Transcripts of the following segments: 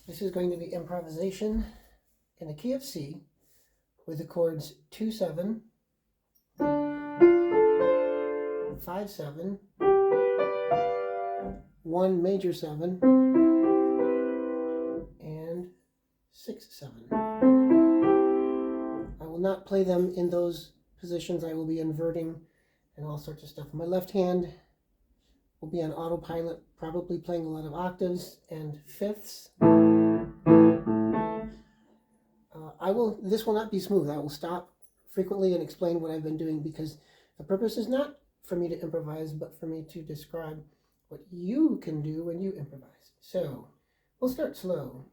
This is going to be improvisation in the key of C with the chords II7, VI7, 1 major 7, and 6/7. I will not play them in those positions. I will be inverting and all sorts of stuff. My left hand will be on autopilot, probably playing a lot of octaves and fifths. This will not be smooth. I will stop frequently and explain what I've been doing, because the purpose is not for me to improvise, but for me to describe what you can do when you improvise. So we'll start slow.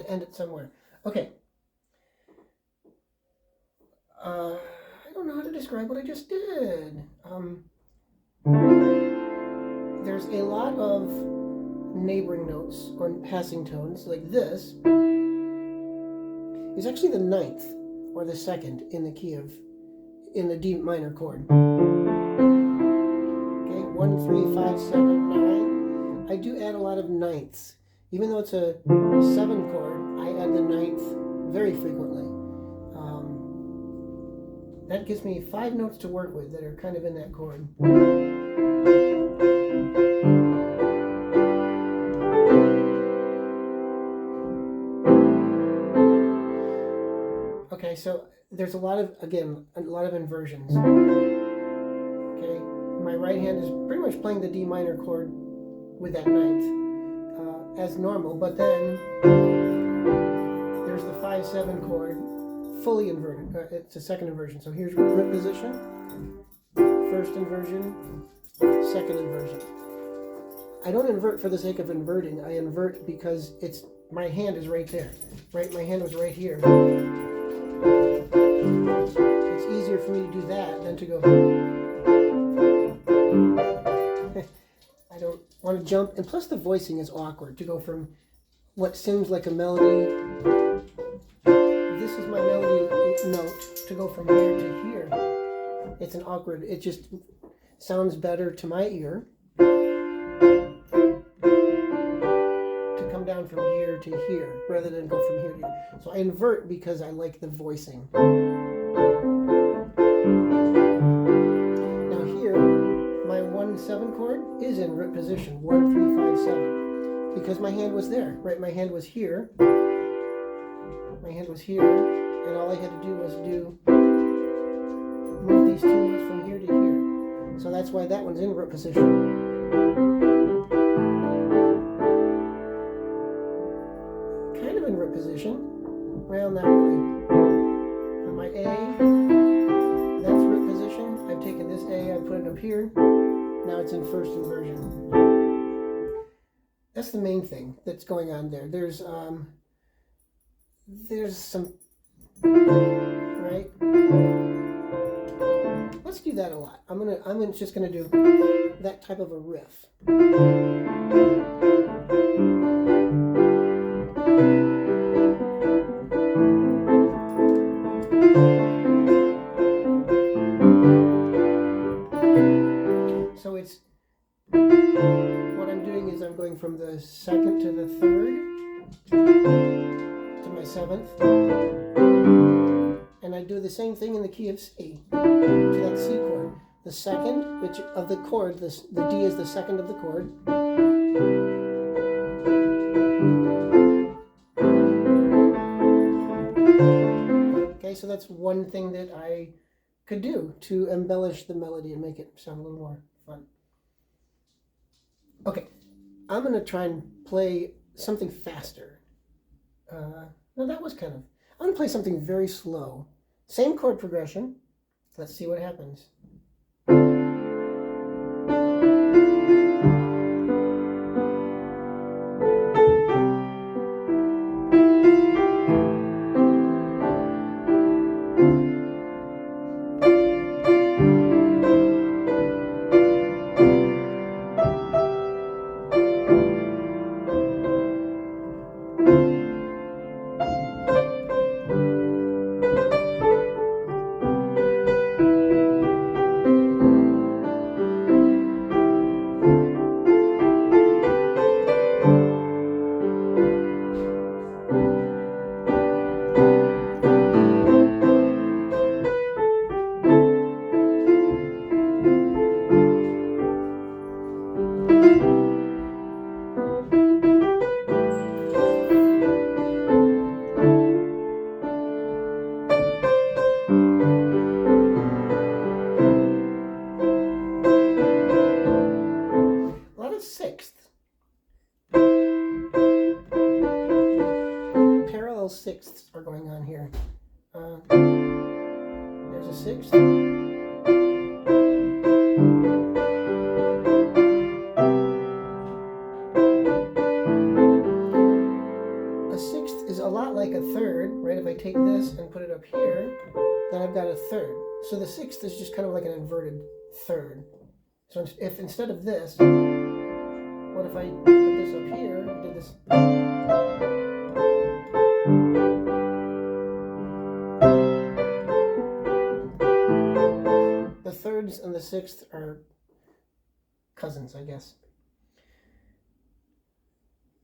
End it somewhere. Okay. I don't know how to describe what I just did. There's a lot of neighboring notes or passing tones, like this is actually the 9th or the 2nd in the key of, in the D minor chord. Okay, 1, 3, 5, 7, 9. I do add a lot of 9ths. Even though it's a 7 chord, I add the 9th very frequently. That gives me 5 notes to work with that are kind of in that chord. Okay, so there's a lot of inversions. Okay, my right hand is pretty much playing the D minor chord with that 9th. As normal, but then there's the 5/7 chord fully inverted. It's a second inversion. So here's root position, first inversion, second inversion. I don't invert for the sake of inverting. I invert because my hand is right there. Right, my hand was right here. It's easier for me to do that than to go. I don't want to jump, and plus the voicing is awkward to go from what seems like a melody. This is my melody note, to go from here to here. It's an awkward, it just sounds better to my ear to come down from here to here rather than go from here to here. So I invert because I like the voicing. Now here, my 1/7 chord is in root position, 1, 3, 5, 7, because my hand was there, right? My hand was here. My hand was here, and all I had to do was move these 2 notes from here to here. So that's why that one's in root position. Kind of in root position. Well, not really. On my A, that's root position. I've taken this A, I put it up here. Now it's in first inversion. That's the main thing that's going on there. There's some, right? Let's do that a lot. I'm just gonna do that type of a riff. So I'm going from the second to the third to my seventh. And I do the same thing in the key of C to that C chord. The second, which of the chord, the D is the second of the chord. Okay, so that's one thing that I could do to embellish the melody and make it sound a little more fun. Okay, I'm going to try and play something faster. No, that was kind of... I'm going to play something very slow. Same chord progression. Let's see what happens. Sixth. Parallel sixths are going on here. There's a sixth. A sixth is a lot like a third, right? If I take this and put it up here, then I've got a third. So the sixth is just kind of like an inverted third. So if instead of this, what if I put this up here and did this? The thirds and the sixth are cousins, I guess.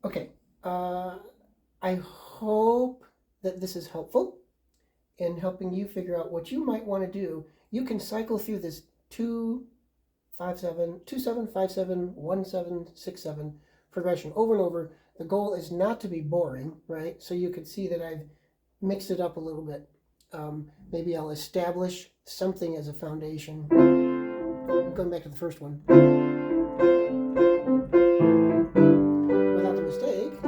Okay, I hope that this is helpful in helping you figure out what you might want to do. You can cycle through this 2-7, 5-7, 1-7, 6-7 progression over and over. The goal is not to be boring, right? So you could see that I've mixed it up a little bit. Maybe I'll establish something as a foundation. I'm going back to the first one. Without the mistake.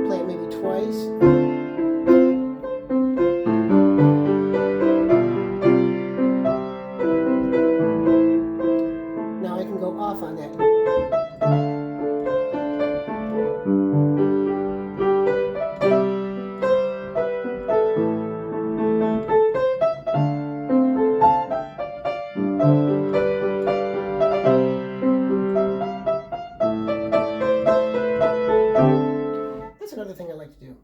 Play it maybe twice. Now I can go off on that. That's another thing I like to do.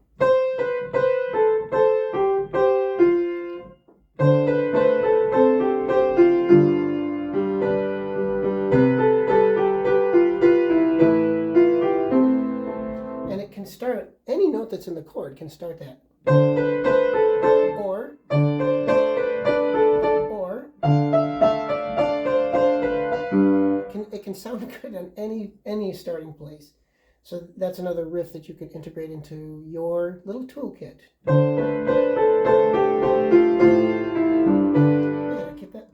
And it can start, any note that's in the chord can start that. Or it can sound good on any starting place. So that's another riff that you can integrate into your little toolkit. Yeah, keep that.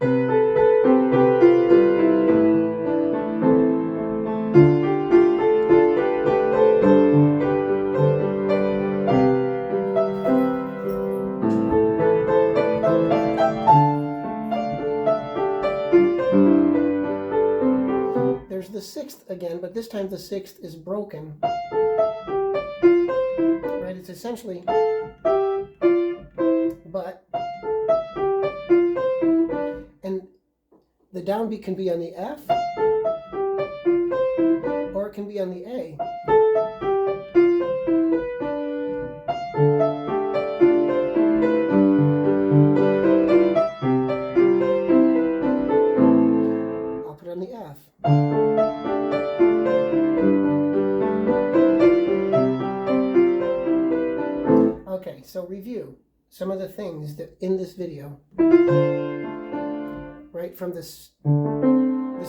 There's the sixth again, but this time the sixth is broken. Right, it's essentially but, and the downbeat can be on the F, or it can be on the A. I'll put it on the F. some of the things that in this video, right from this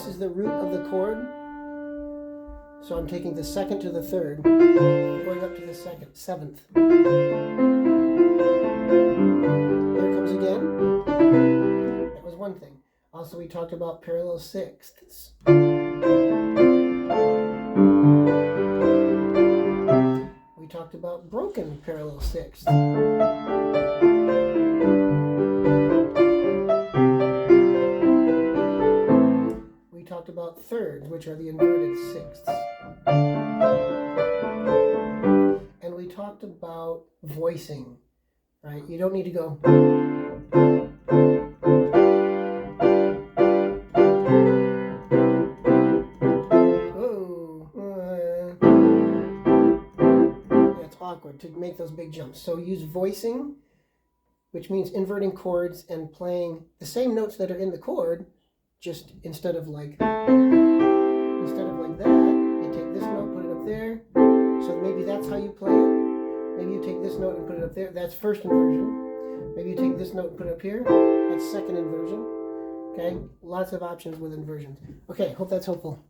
is the root of the chord. So I'm taking the second to the third, going up to the seventh. There comes again. That was one thing. Also, we talked about parallel sixths. We talked about broken parallel sixths. We talked about thirds, which are the inverted sixths. And we talked about voicing, right? You don't need to go. Awkward to make those big jumps. So use voicing, which means inverting chords and playing the same notes that are in the chord, just instead of like that, you take this note, put it up there. So maybe that's how you play it. Maybe you take this note and put it up there. That's first inversion. Maybe you take this note and put it up here. That's second inversion. Okay, lots of options with inversions. Okay, hope that's helpful.